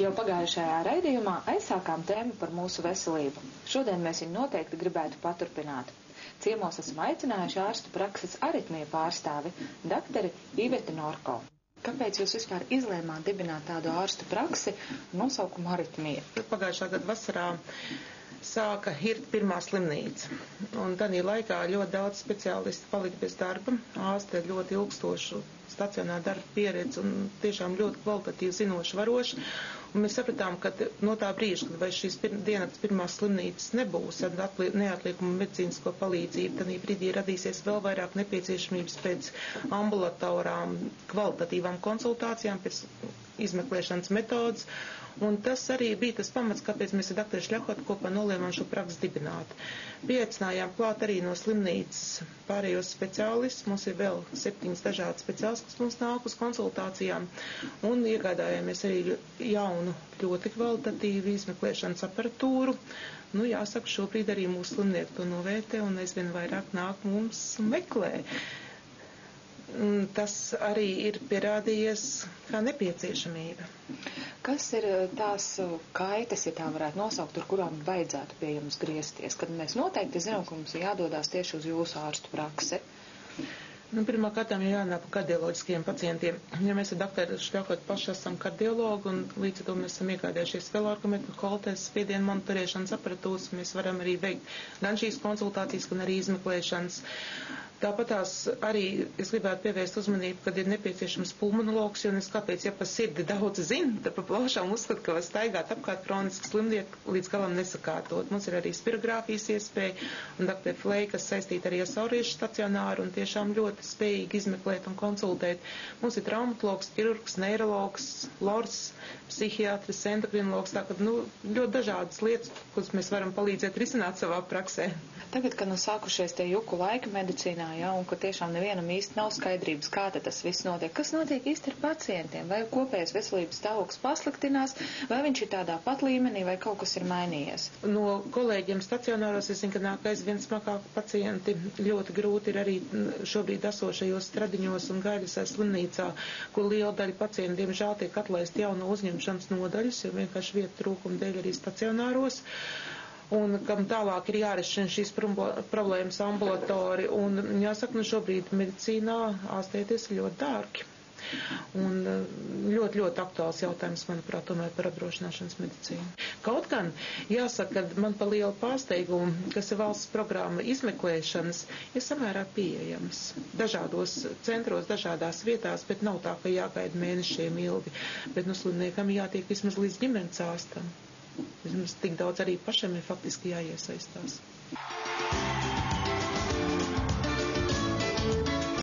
Jau pagājušajā raidījumā aizsākām tēmu par mūsu veselību. Šodien mēs viņu noteikti gribētu paturpināt. Ciemos esam aicinājuši ārstu prakses aritmiju pārstāvi, dakteri Iveti Norko. Kāpēc jūs vispār izlēmāt dibināt tādu ārstu praksi nosaukumu aritmija? Pagājušā gada vasarā sāka hirt pirmā slimnīca. Un tādā laikā ļoti daudz speciālistu palika bez darba. Ārste ļoti ilgstošu stacionāru darbu pieredzi un tiešām ļoti kvalitatīvi zinoši varoši. Un mēs sapratām, ka no tā brīža, kad vai šīs dienas pirmās slimnīcas nebūs ar neatliekumu medicīnisko palīdzību, tad brīdī radīsies vēl vairāk nepieciešamības pēc ambulatorām, kvalitatīvām konsultācijām, pēc izmeklēšanas metodas. Un tas arī bija tas pamats, kāpēc mēs ar doktoru Šļahotu kopā nolēmām šo praksi dibināt. Pieaicinājām klāt arī no slimnīcas pārējos speciālistus. Mums ir vēl 7 dažādi speciālisti, kas mums nāk uz konsultācijām. Un iegādājāmies arī jaunu, ļoti kvalitatīvu izmeklēšanas aparatūru. Jāsaka, šobrīd arī mūsu slimnieki to novērtē un aizvien vairāk nāk mums meklē. Tas arī ir pierādījies kā nepieciešamība. Kas ir tās kaitas, ja tā varētu nosaukt, ar kurām vajadzētu pie jums griezties? Kad mēs noteikti zinām, ka mums ir jādodās tieši uz jūsu ārstu praksi. Pirmā kārtām ir jānāk kardioloģiskiem pacientiem. Ja mēs ar doktoru Šļahotu paši esam kardiologi un līdz ar to mēs esam iegādājušies velorgometru, holters, spiedienu monitorēšanas aparatūras, mēs varam arī veikt gan šīs konsultācijas, gan arī izmeklēšanas. Tāpat arī es gribētu pievērst uzmanību, kad ir nepieciešams pulmonologs, jo es kāpēc, ja pa sirdi daudz zinu, tad pa plašām uzskatu, ka var staigāt apkārt kroniski slimnieku līdz galam nesakārtot. Mums ir arī spirogrāfijas iespēja un doktor Flei, kas saistīta arī ar sauriešu stacionāru un tiešām ļoti spējīgi izmeklēt un konsultēt. Mums ir traumatologs, ķirurgs, neirologs, lors, psihiatris, endokrinologs, tā kad ļoti dažādas lietas, kuras mēs varam palīdzēt risināt savā praksē. Tagad, kad sākušies tie juku laika medicīnā, un ka tiešām nevienam īsti nav skaidrības, kā tas viss notiek. Kas notiek īsti ar pacientiem? Vai kopējais veselības stāvoklis pasliktinās, vai viņš ir tādā pat līmenī, vai kaut kas ir mainījies? No kolēģiem stacionāros es zinu, ka nāk aizvien smagāki pacienti. Ļoti grūti ir arī šobrīd esošajos Stradiņos un Gaļasas slimnīcā, kur liela daļa pacientu, diemžēl, tiek atlaist jau no uzņemšanas nodaļas, jo vienkārši vietu trūkuma dēļ arī stacionāros. Un kam tālāk ir jārisina šīs problēmas ambulatori. Un jāsaka, šobrīd medicīnā ārstēties ir ļoti dārgi. Un ļoti, ļoti aktuāls jautājums, manuprāt, tomēr par apdrošināšanas medicīnu. Kaut gan, jāsaka, ka man pa lielu pārsteigumu, kas ir valsts programma izmeklēšanas, ir samērā pieejams dažādos centros, dažādās vietās, bet nav tā, ka jāgaida mēnešiem ilgi. Bet slimniekam jātiek vismaz līdz ģimenes ārstam. Vismaz tik daudz arī pašam ir faktiski jāiesaistās.